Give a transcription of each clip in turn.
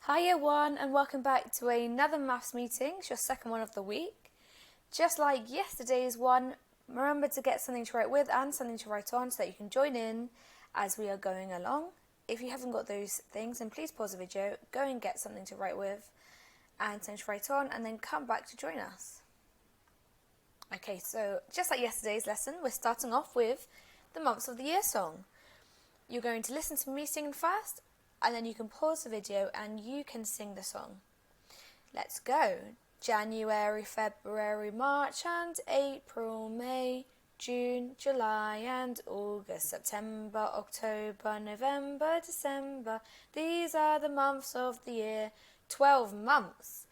Hi Year 1 and welcome back to another maths meeting. It's your second one of the week. Just like yesterday's one, remember to get something to write with and something to write on so that you can join in as we are going along. If you haven't got those things, then please pause the video, go and get something to write with and something to write on, and then come back to join us. Okay, so just like yesterday's lesson, we're starting off with the months of the year song. You're going to listen to me sing first, and then you can pause the video and you can sing the song. Let's go. January, February, March and April, May, June, July and August, September, October, November, December. These are the months of the year. 12 months.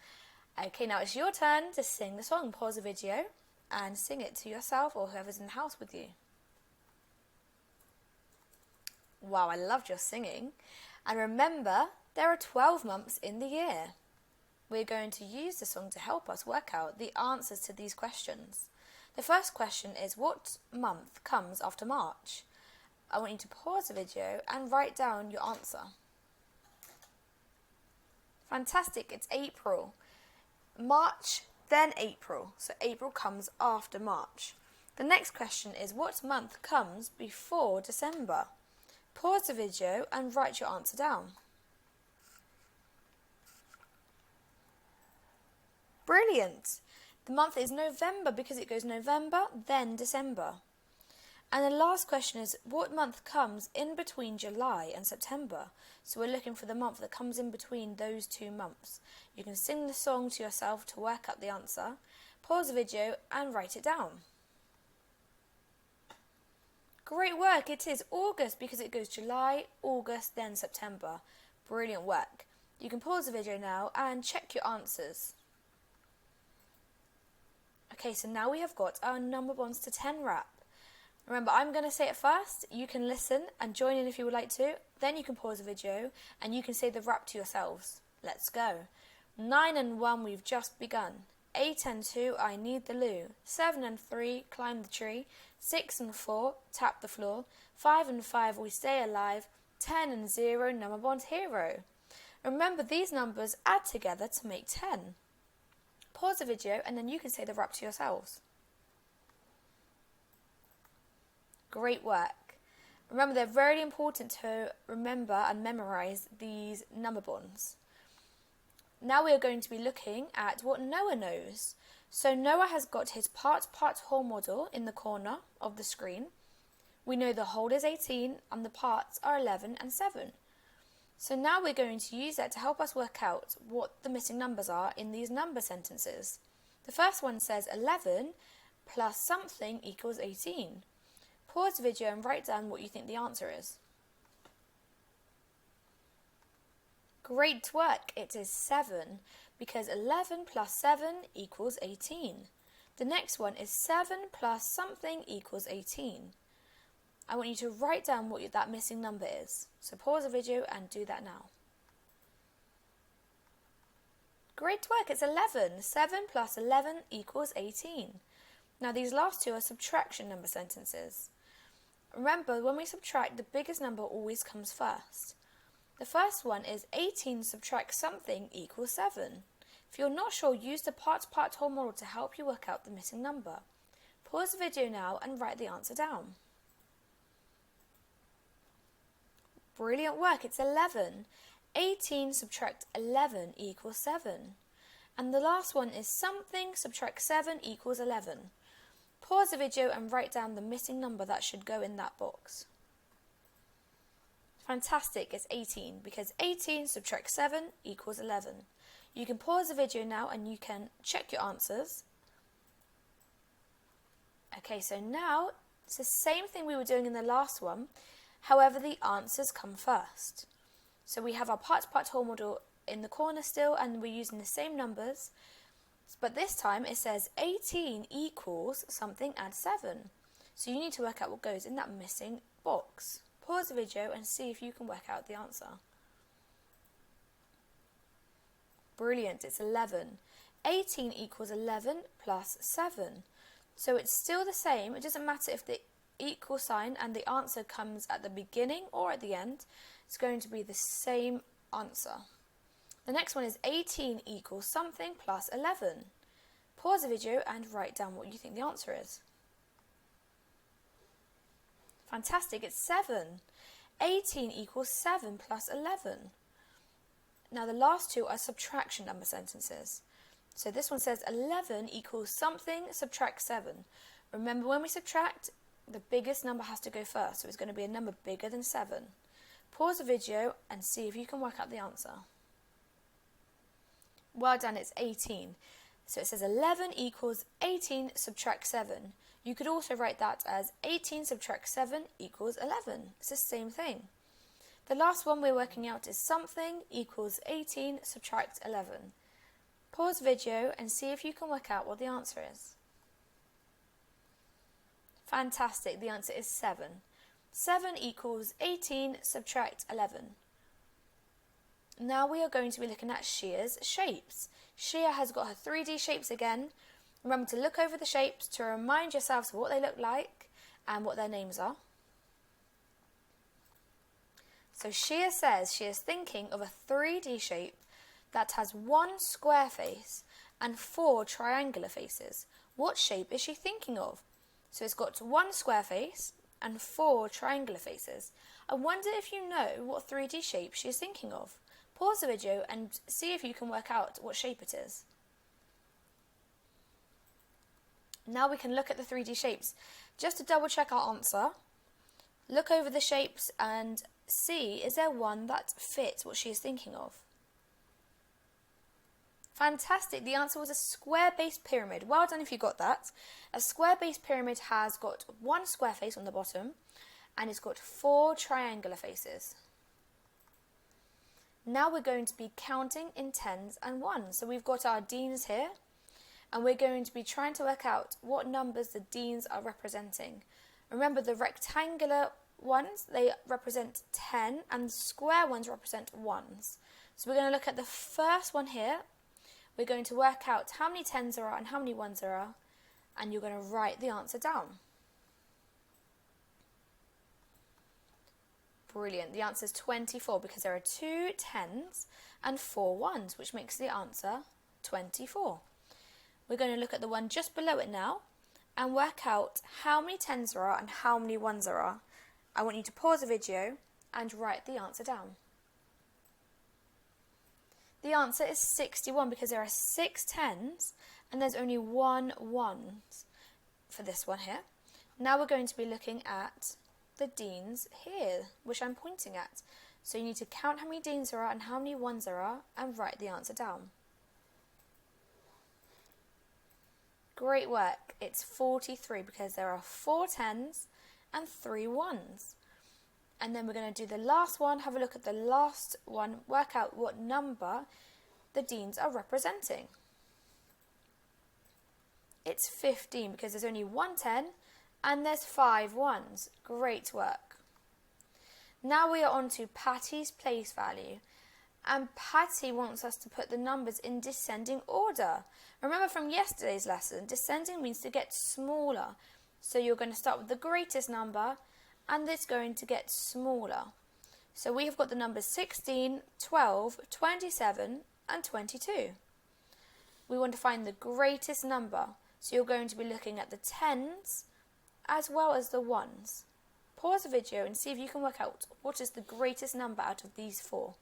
Okay, now it's your turn to sing the song. Pause the video and sing it to yourself or whoever's in the house with you. Wow, I loved your singing. And remember, there are 12 months in the year. We're going to use the song to help us work out the answers to these questions. The first question is, what month comes after March? I want you to pause the video and write down your answer. Fantastic, it's April. March, then April. So April comes after March. The next question is, what month comes before December? Pause the video and write your answer down. Brilliant! The month is November because it goes November, then December. And the last question is, what month comes in between July and September? So we're looking for the month that comes in between those 2 months. You can sing the song to yourself to work out the answer, pause the video and write it down. Great work, it is August because it goes July, August, then September. Brilliant work. You can pause the video now and check your answers. Okay, so now we have got our number bonds to 10 rap. Remember, I'm going to say it first. You can listen and join in if you would like to. Then you can pause the video and you can say the rap to yourselves. Let's go. 9 and 1, we've just begun. 8 and 2, I need the loo. 7 and 3, climb the tree. 6 and 4, tap the floor. 5 and 5, we stay alive. 10 and 0, number bond hero. Remember, these numbers add together to make 10. Pause the video and then you can say the rap to yourselves. Great work. Remember, they're very important to remember and memorise these number bonds. Now we are going to be looking at what Noah knows. So Noah has got his part whole model in the corner of the screen. We know the whole is 18 and the parts are 11 and 7. So now we're going to use that to help us work out what the missing numbers are in these number sentences. The first one says 11 plus something equals 18. Pause the video and write down what you think the answer is. Great work, it is 7 because 11 plus 7 equals 18. The next one is 7 plus something equals 18. I want you to write down what that missing number is. So pause the video and do that now. Great work, it's 11. 7 plus 11 equals 18. Now these last two are subtraction number sentences. Remember, when we subtract, the biggest number always comes first. The first one is 18 subtract something equals 7. If you're not sure, use the part whole model to help you work out the missing number. Pause the video now and write the answer down. Brilliant work, it's 11. 18 subtract 11 equals 7. And the last one is something subtract 7 equals 11. Pause the video and write down the missing number that should go in that box. Fantastic, it's 18 because 18 subtract 7 equals 11. You can pause the video now and you can check your answers. Okay, so now it's the same thing we were doing in the last one. However, the answers come first. So we have our part whole model in the corner still and we're using the same numbers. But this time it says 18 equals something add 7. So you need to work out what goes in that missing box. Pause the video and see if you can work out the answer. Brilliant, it's 11. 18 equals 11 plus 7. So it's still the same. It doesn't matter if the equal sign and the answer comes at the beginning or at the end. It's going to be the same answer. The next one is 18 equals something plus 11. Pause the video and write down what you think the answer is. Fantastic, it's 7. 18 equals 7 plus 11. Now the last two are subtraction number sentences. So this one says 11 equals something, subtract 7. Remember, when we subtract, the biggest number has to go first, so it's going to be a number bigger than 7. Pause the video and see if you can work out the answer. Well done, it's 18. So it says 11 equals 18 subtract 7. You could also write that as 18 subtract 7 equals 11. It's the same thing. The last one we're working out is something equals 18 subtract 11. Pause video and see if you can work out what the answer is. Fantastic, the answer is 7. 7 equals 18 subtract 11. Now we are going to be looking at Shia's shapes. Shia has got her 3D shapes again. Remember to look over the shapes to remind yourselves of what they look like and what their names are. So Shia says she is thinking of a 3D shape that has 1 square face and 4 triangular faces. What shape is she thinking of? So it's got 1 square face and 4 triangular faces. I wonder if you know what 3D shape she is thinking of. Pause the video and see if you can work out what shape it is. Now we can look at the 3D shapes. Just to double check our answer, look over the shapes and see, is there one that fits what she is thinking of? Fantastic, the answer was a square-based pyramid. Well done if you got that. A square-based pyramid has got 1 square face on the bottom and it's got 4 triangular faces. Now we're going to be counting in tens and ones. So we've got our deans here and we're going to be trying to work out what numbers the deans are representing. Remember, the rectangular ones, they represent 10 and the square ones represent ones. So we're going to look at the first one here. We're going to work out how many tens there are and how many ones there are, and you're going to write the answer down. Brilliant. The answer is 24 because there are 2 tens and 4 ones, which makes the answer 24. We're going to look at the one just below it now and work out how many tens there are and how many ones there are. I want you to pause the video and write the answer down. The answer is 61 because there are 6 tens and there's only 1 ones for this one here. Now we're going to be looking at the deans here, which I'm pointing at. So you need to count how many deans there are and how many ones there are and write the answer down. Great work. It's 43 because there are 4 tens and 3 ones. And then we're going to do the last one, have a look at the last one, work out what number the deans are representing. It's 15 because there's only 1 10 and there's 5 ones. Great work. Now we are on to Patty's place value. And Patty wants us to put the numbers in descending order. Remember from yesterday's lesson, descending means to get smaller. So you're going to start with the greatest number and it's going to get smaller. So we have got the numbers 16, 12, 27 and 22. We want to find the greatest number. So you're going to be looking at the tens as well as the ones. Pause the video and see if you can work out what is the greatest number out of these 4.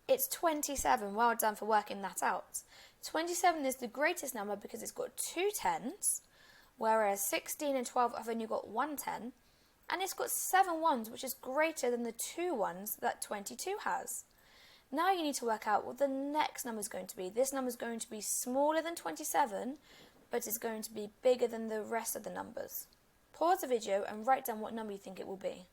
It's 27. Well done for working that out. 27 is the greatest number because it's got 2 tens, whereas 16 and 12 have only got 1 10, and it's got 7 ones, which is greater than the 2 ones that 22 has. Now you need to work out what the next number is going to be. This number is going to be smaller than 27, but it's going to be bigger than the rest of the numbers. Pause the video and write down what number you think it will be.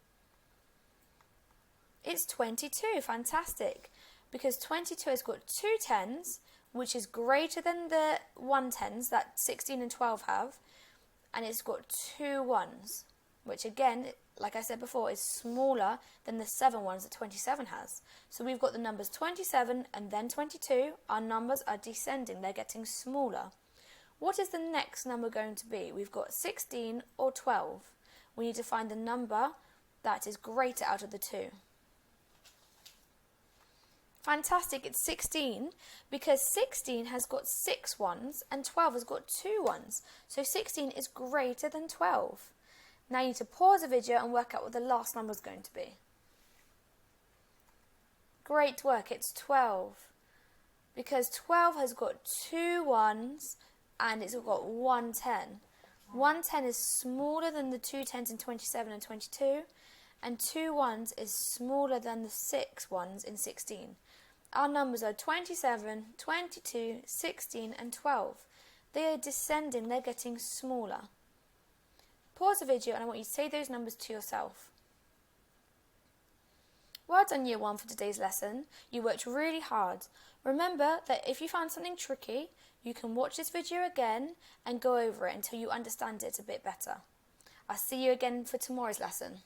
It's 22. Fantastic. Because 22 has got 2 tens, which is greater than the 1 tens that 16 and 12 have, and it's got 2 ones, which again, like I said before, is smaller than the 7 ones that 27 has. So we've got the numbers 27 and then 22. Our numbers are descending, they're getting smaller. What is the next number going to be? We've got 16 or 12. We need to find the number that is greater out of the 2. Fantastic, it's 16 because 16 has got 6 ones and 12 has got 2 ones. So 16 is greater than 12. Now you need to pause the video and work out what the last number is going to be. Great work, it's 12. Because 12 has got 2 ones and it's got 1 10. 1 10 is smaller than the 2 10s in 27 and 22. And 2 ones is smaller than the 6 ones in 16. Our numbers are 27, 22, 16 and 12. They are descending, they're getting smaller. Pause the video and I want you to say those numbers to yourself. Well done Year 1 for today's lesson. You worked really hard. Remember that if you found something tricky, you can watch this video again and go over it until you understand it a bit better. I'll see you again for tomorrow's lesson.